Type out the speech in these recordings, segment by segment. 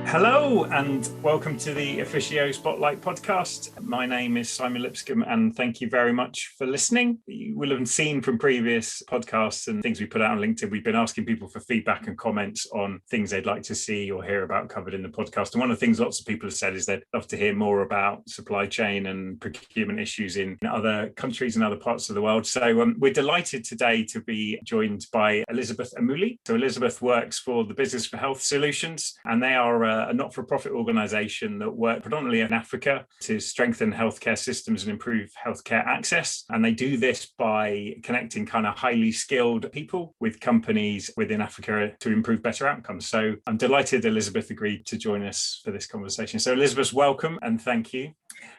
Hello and welcome to the Officio Spotlight podcast. My name is Simon Lipscomb and thank you very much for listening. You will have seen from previous podcasts and things we put out on LinkedIn, we've been asking people for feedback and comments on things they'd like to see or hear about covered in the podcast. And one of the things lots of people have said is they'd love to hear more about supply chain and procurement issues in other countries and other parts of the world. So we're delighted today to be joined by Elizabeth Amuli. So Elizabeth works for the Business for Health Solutions, and they are a not-for-profit organisation that work predominantly in Africa to strengthen healthcare systems and improve healthcare access. And they do this by connecting kind of highly skilled people with companies within Africa to improve better outcomes. So I'm delighted Elizabeth agreed to join us for this conversation. So Elizabeth, welcome and thank you.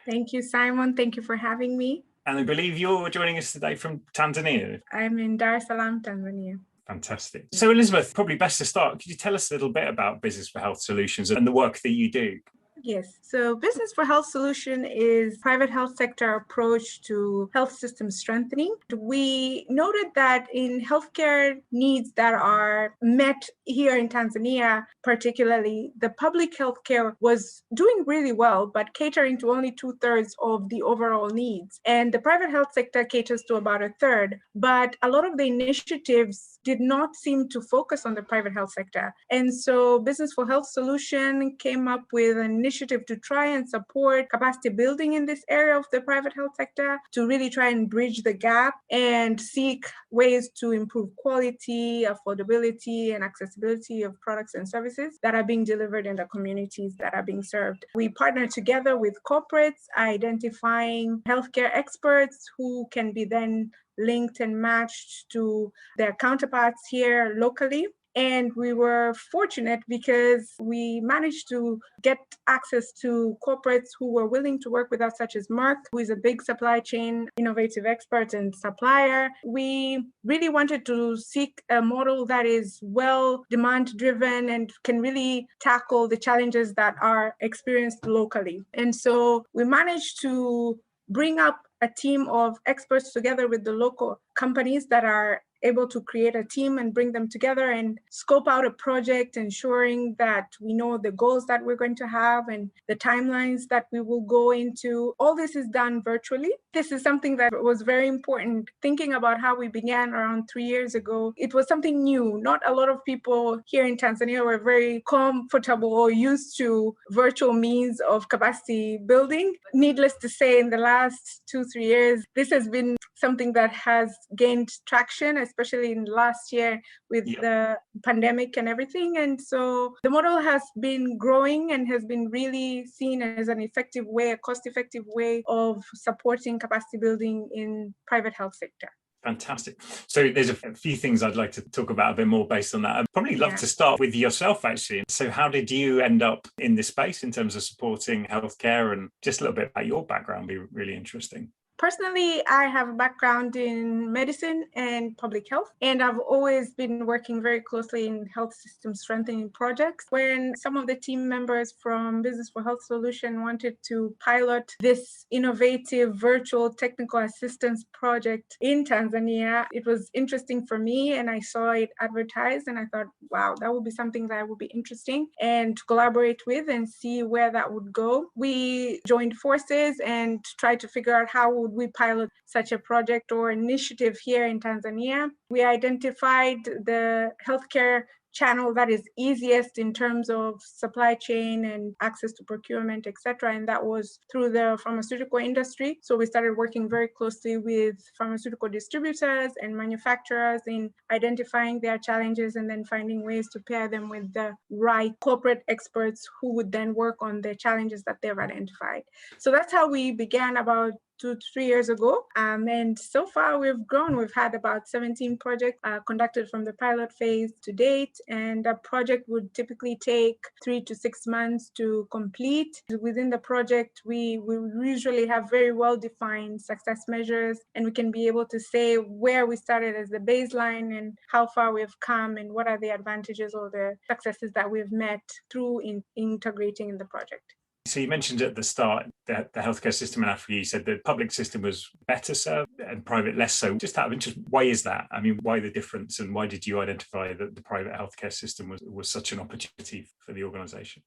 Thank you, Simon. Thank you for having me. And I believe you're joining us today from Tanzania. I'm in Dar es Salaam, Tanzania. Fantastic. So Elizabeth, probably best to start, could you tell us a little bit about Business for Health Solutions and the work that you do? Yes. So Business for Health Solution is private health sector approach to health system strengthening. We noted that in healthcare needs that are met here in Tanzania, particularly, the public healthcare was doing really well, but catering to only 2/3 of the overall needs. And the private health sector caters to about 1/3. But a lot of the initiatives did not seem to focus on the private health sector. And so Business for Health Solution came up with an initiative to try and support capacity building in this area of the private health sector, to really try and bridge the gap and seek ways to improve quality, affordability, and accessibility of products and services that are being delivered in the communities that are being served. We partner together with corporates, identifying healthcare experts who can be then linked and matched to their counterparts here locally. And we were fortunate because we managed to get access to corporates who were willing to work with us, such as Merck, who is a big supply chain innovative expert and supplier. We really wanted to seek a model that is well demand driven and can really tackle the challenges that are experienced locally. And so we managed to bring up a team of experts together with the local companies that are able to create a team and bring them together and scope out a project, ensuring that we know the goals that we're going to have and the timelines that we will go into. All this is done virtually. This is something that was very important. Thinking about how we began around 3 years ago, it was something new. Not a lot of people here in Tanzania were very comfortable or used to virtual means of capacity building. Needless to say, in the last 2-3 years, this has been something that has gained traction, especially in last year with the pandemic and everything. And so the model has been growing and has been really seen as an effective way, a cost-effective way of supporting capacity building in private health sector. Fantastic. So there's a few things I'd like to talk about a bit more based on that. I'd probably love to start with yourself, actually. So how did you end up in this space in terms of supporting healthcare, and just a little bit about your background would be really interesting. Personally, I have a background in medicine and public health, and I've always been working very closely in health system strengthening projects. When some of the team members from Business for Health Solution wanted to pilot this innovative virtual technical assistance project in Tanzania, it was interesting for me, and I saw it advertised, and I thought, wow, that would be something that would be interesting and to collaborate with and see where that would go. We joined forces and tried to figure out how we pilot such a project or initiative here in Tanzania. We identified the healthcare channel that is easiest in terms of supply chain and access to procurement, etc. And that was through the pharmaceutical industry. So we started working very closely with pharmaceutical distributors and manufacturers in identifying their challenges and then finding ways to pair them with the right corporate experts who would then work on the challenges that they've identified. So that's how we began about 2 to 3 years ago. And so far we've grown. We've had about 17 projects conducted from the pilot phase to date. And a project would typically take 3 to 6 months to complete. Within the project, we usually have very well-defined success measures, and we can be able to say where we started as the baseline and how far we've come and what are the advantages or the successes that we've met through integrating in the project. So you mentioned at the start that the healthcare system in Africa, you said the public system was better served and private less so. Just out of interest, why is that? I mean, why the difference, and why did you identify that the private healthcare system was such an opportunity for the organisation?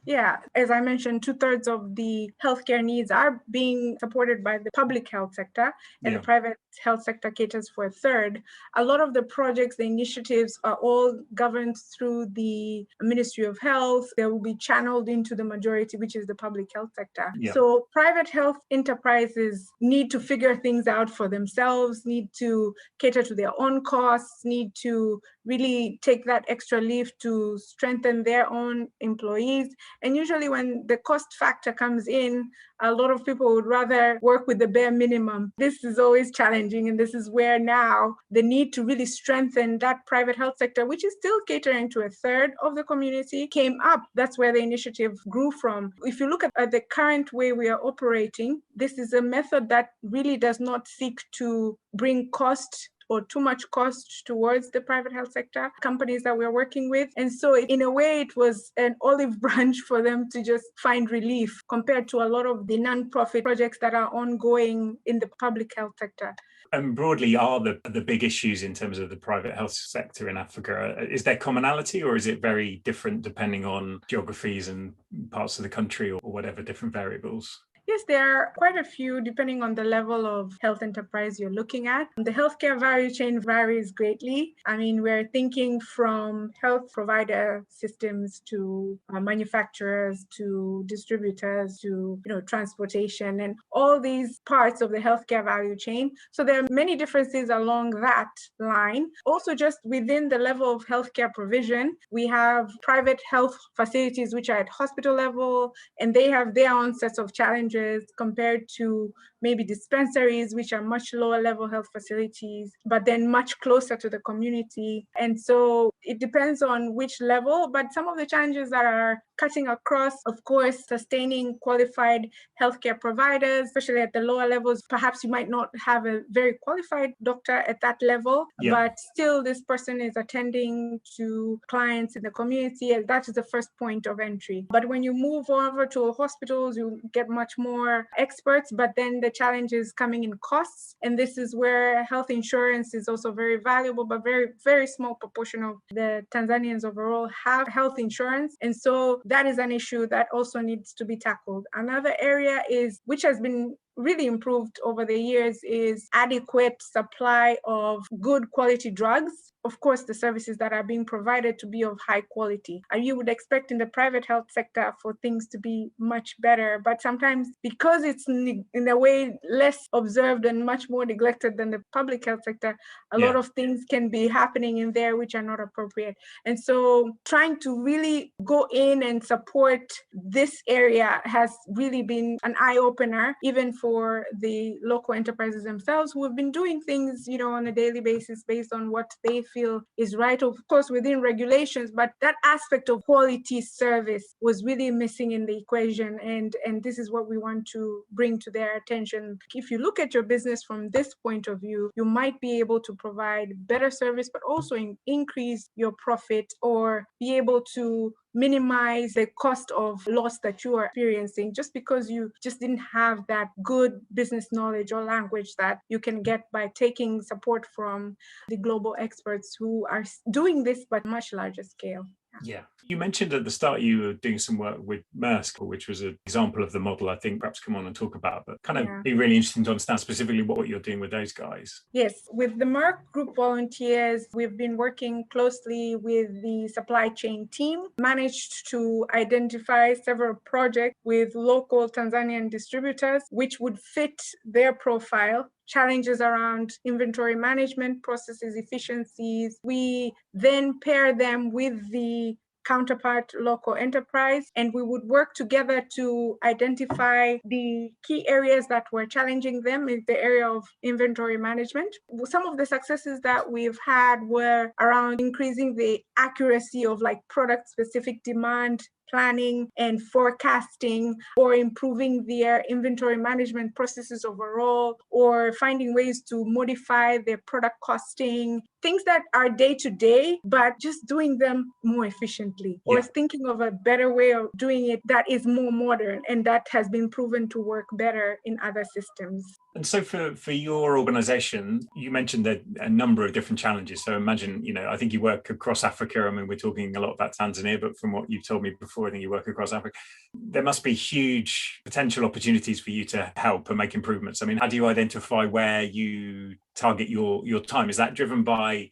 Yeah, as I mentioned, 2/3 of the healthcare needs are being supported by the public health sector, and the private health sector caters for a third. A lot of the projects, the initiatives are all governed through the Ministry of Health. They will be channeled into the majority, which is the public health sector. So private health enterprises need to figure things out for themselves, need to cater to their own costs, need to really take that extra leap to strengthen their own employees. And usually when the cost factor comes in, a lot of people would rather work with the bare minimum. This is always challenging. And this is where now the need to really strengthen that private health sector, which is still catering to a third of the community, came up. That's where the initiative grew from. If you look at the current way we are operating, this is a method that really does not seek to bring cost or too much cost towards the private health sector companies that we're working with. And so in a way, it was an olive branch for them to just find relief compared to a lot of the non-profit projects that are ongoing in the public health sector. And broadly, are the big issues in terms of the private health sector in Africa, is there commonality, or is it very different depending on geographies and parts of the country, or whatever different variables? Yes, there are quite a few depending on the level of health enterprise you're looking at. The healthcare value chain varies greatly. I mean, we're thinking from health provider systems to manufacturers to distributors to transportation and all these parts of the healthcare value chain. So there are many differences along that line. Also, just within the level of healthcare provision, we have private health facilities which are at hospital level, and they have their own sets of challenges compared to maybe dispensaries, which are much lower level health facilities, but then much closer to the community. And so it depends on which level, but some of the challenges that are cutting across, of course, sustaining qualified healthcare providers, especially at the lower levels. Perhaps you might not have a very qualified doctor at that level, but still this person is attending to clients in the community, and that is the first point of entry. But when you move over to hospitals, you get much more experts, but then the challenge is coming in costs. And this is where health insurance is also very valuable, but very, very small proportion of the Tanzanians overall have health insurance. And so that is an issue that also needs to be tackled. Another area is, which has been really improved over the years, is adequate supply of good quality drugs. Of course, the services that are being provided to be of high quality. And you would expect in the private health sector for things to be much better, but sometimes because it's in a way less observed and much more neglected than the public health sector, a lot of things can be happening in there which are not appropriate. And so trying to really go in and support this area has really been an eye-opener, even for the local enterprises themselves, who have been doing things, on a daily basis based on what they feel is right, of course, within regulations. But that aspect of quality service was really missing in the equation. And this is what we want to bring to their attention. If you look at your business from this point of view, you might be able to provide better service, but also increase your profit or be able to minimize the cost of loss that you are experiencing just because you just didn't have that good business knowledge or language that you can get by taking support from the global experts who are doing this but much larger scale. Yeah. You mentioned at the start you were doing some work with Merck, which was an example of the model I think perhaps come on and talk about, but be really interesting to understand specifically what you're doing with those guys. Yes, with the Merck Group volunteers, we've been working closely with the supply chain team, managed to identify several projects with local Tanzanian distributors, which would fit their profile. Challenges around inventory management, processes efficiencies. We then pair them with the counterpart local enterprise, and we would work together to identify the key areas that were challenging them in the area of inventory management. Some of the successes that we've had were around increasing the accuracy of product specific demand planning and forecasting, or improving their inventory management processes overall, or finding ways to modify their product costing, things that are day to day, but just doing them more efficiently, or thinking of a better way of doing it that is more modern and that has been proven to work better in other systems. And so for your organization, you mentioned that a number of different challenges. So imagine, I think you work across Africa. I mean, we're talking a lot about Tanzania, but from what you've told me before, before. I think you work across Africa. There must be huge potential opportunities for you to help and make improvements. I mean, how do you identify where you target your time? Is that driven by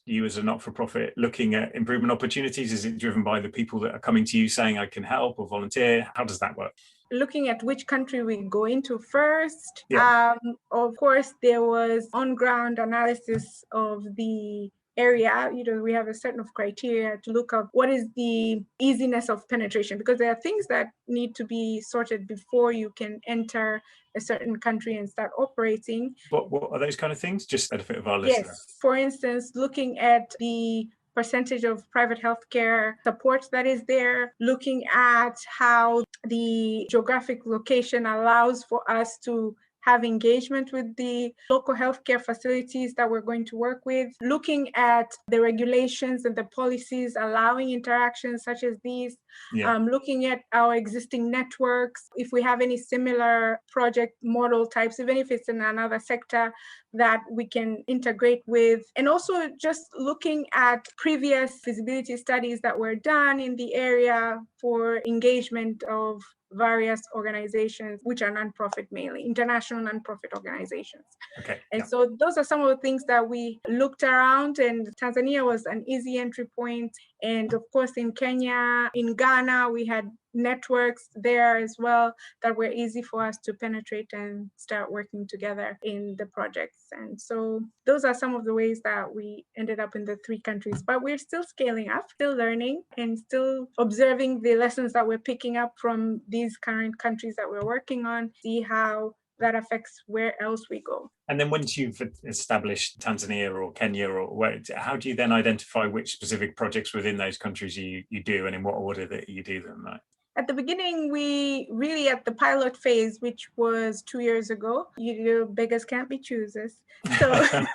you as a not-for-profit looking at improvement opportunities? Is it driven by the people that are coming to you saying, I can help or volunteer? How does that work? Looking at which country we go into first. Yeah. Of course, there was on-ground analysis of the area. We have a certain of criteria to look up what is the easiness of penetration, because there are things that need to be sorted before you can enter a certain country and start operating. What are those kind of things? Just benefit of our listeners. Yes. For instance, looking at the percentage of private healthcare support that is there, looking at how the geographic location allows for us to have engagement with the local healthcare facilities that we're going to work with, looking at the regulations and the policies allowing interactions such as these, looking at our existing networks, if we have any similar project model types, even if it's in another sector that we can integrate with, and also just looking at previous feasibility studies that were done in the area for engagement of various organizations, which are nonprofit mainly, international nonprofit organizations. Okay. And so those are some of the things that we looked around, and Tanzania was an easy entry point. And of course, in Kenya, in Ghana, we had networks there as well that were easy for us to penetrate and start working together in the projects. And so those are some of the ways that we ended up in the 3 countries, but we're still scaling up, still learning, and still observing the lessons that we're picking up from these current countries that we're working on, see how that affects where else we go. And then once you've established Tanzania or Kenya, or where, how do you then identify which specific projects within those countries you do, and in what order that you do them? Right? At the beginning, we really at the pilot phase, which was 2 years ago, beggars can't be choosers. So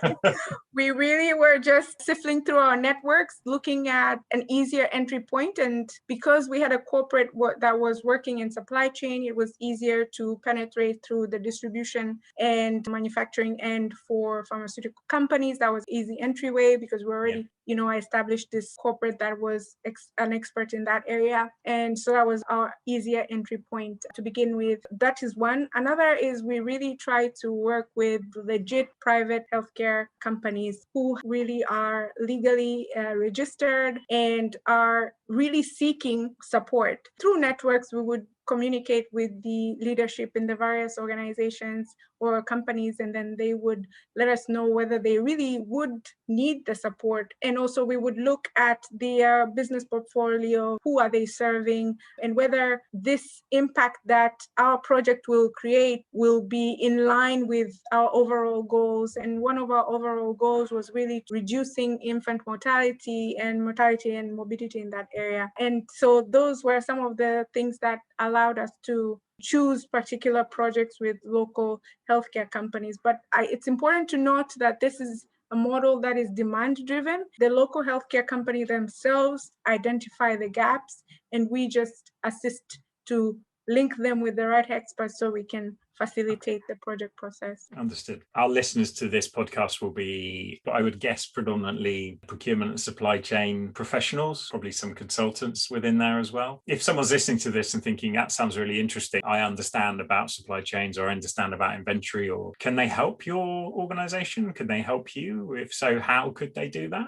we really were just sifting through our networks, looking at an easier entry point. And because we had a corporate that was working in supply chain, it was easier to penetrate through the distribution and manufacturing end for pharmaceutical companies. That was easy entryway because we already, I established this corporate that was an expert in that area. And so that was our easier entry point to begin with. That is one. Another is we really try to work with legit private healthcare companies who really are legally registered and are really seeking support. Through networks, we would communicate with the leadership in the various organizations or companies, and then they would let us know whether they really would need the support. And also we would look at their business portfolio, who are they serving, and whether this impact that our project will create will be in line with our overall goals. And one of our overall goals was really reducing infant mortality and morbidity in that area. And so those were some of the things that allowed us to choose particular projects with local healthcare companies. But it's important to note that this is a model that is demand-driven. The local healthcare company themselves identify the gaps, and we just assist to link them with the right experts so we can facilitate the project process. Understood. Our listeners to this podcast will be, I would guess, predominantly procurement and supply chain professionals, probably some consultants within there as well. If someone's listening to this and thinking, that sounds really interesting, I understand about supply chains or I understand about inventory, or can they help your organization? Can they help you? If so, how could they do that?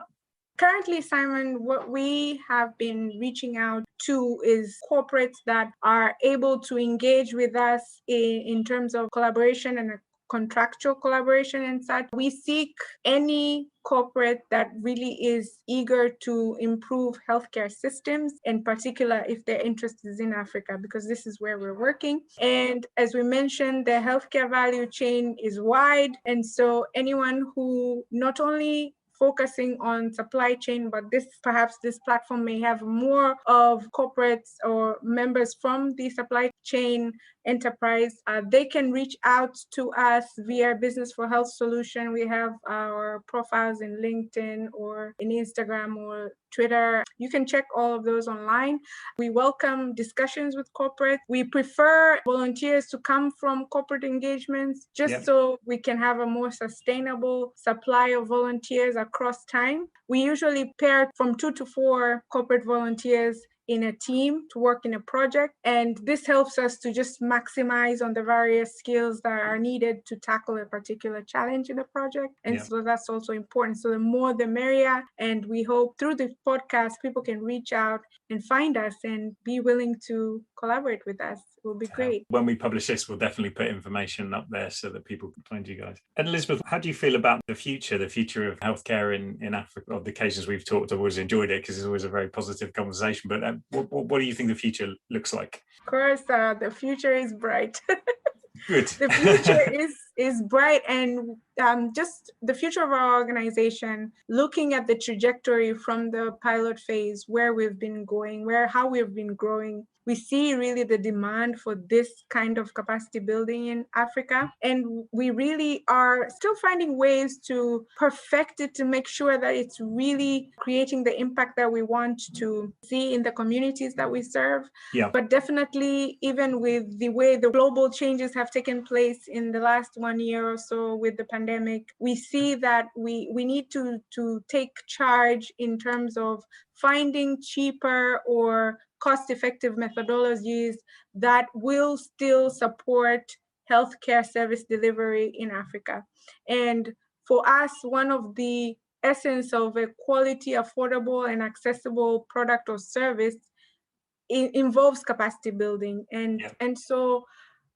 Currently, Simon, what we have been reaching out to is corporates that are able to engage with us in terms of collaboration and contractual collaboration and such. We seek any corporate that really is eager to improve healthcare systems, in particular if their interest is in Africa, because this is where we're working. And as we mentioned, the healthcare value chain is wide. And so anyone who not only focusing on supply chain, but this platform may have more of corporates or members from the supply chain enterprise. They can reach out to us via Business for Health Solution. We have our profiles in LinkedIn or in Instagram or Twitter. You can check all of those online. We welcome discussions with corporate. We prefer volunteers to come from corporate engagements so we can have a more sustainable supply of volunteers across time. We usually pair from 2 to 4 corporate volunteers in a team to work in a project. And this helps us to just maximize on the various skills that are needed to tackle a particular challenge in a project. And so that's also important. So the more the merrier. And we hope through the podcast, people can reach out and find us and be willing to collaborate with us. It will be great. When we publish this, we'll definitely put information up there so that people can find you guys. And Elizabeth, how do you feel about the future of healthcare in Africa? Of the occasions we've talked, I've always enjoyed it because it's always a very positive conversation. But what do you think the future looks like? Of course, the future is bright. Good. The future is bright, and just the future of our organization, looking at the trajectory from the pilot phase, where we've been going, how we've been growing, we see really the demand for this kind of capacity building in Africa. And we really are still finding ways to perfect it to make sure that it's really creating the impact that we want to see in the communities that we serve. Yeah. But definitely, even with the way the global changes have taken place in the last 1 year or so with the pandemic, we see that we need to take charge in terms of finding cheaper or cost-effective methodologies that will still support healthcare service delivery in Africa. And for us, one of the essence of a quality, affordable, and accessible product or service involves capacity building. And so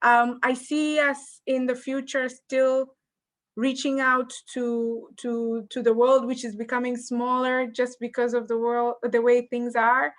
I see us in the future still reaching out to the world, which is becoming smaller just because of the way things are,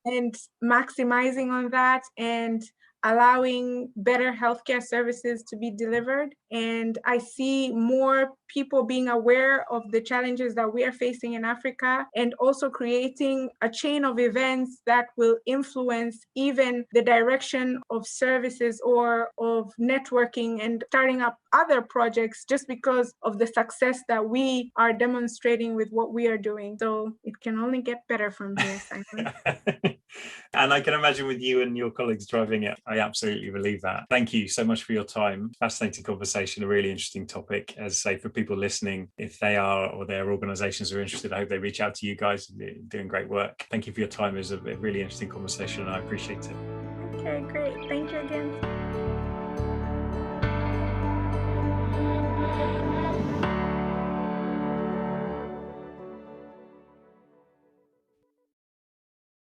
and maximizing on that and allowing better healthcare services to be delivered. And I see more people being aware of the challenges that we are facing in Africa, and also creating a chain of events that will influence even the direction of services or of networking and starting up other projects just because of the success that we are demonstrating with what we are doing. So it can only get better from here, Simon. And I can imagine with you and your colleagues driving it, I absolutely believe that. Thank you so much for your time. Fascinating conversation, a really interesting topic. As I say, for people listening, if they are or their organizations are interested, I hope they reach out to you guys. You're doing great work. Thank you for your time. It was a really interesting conversation and I appreciate it. Okay, great. Thank you again.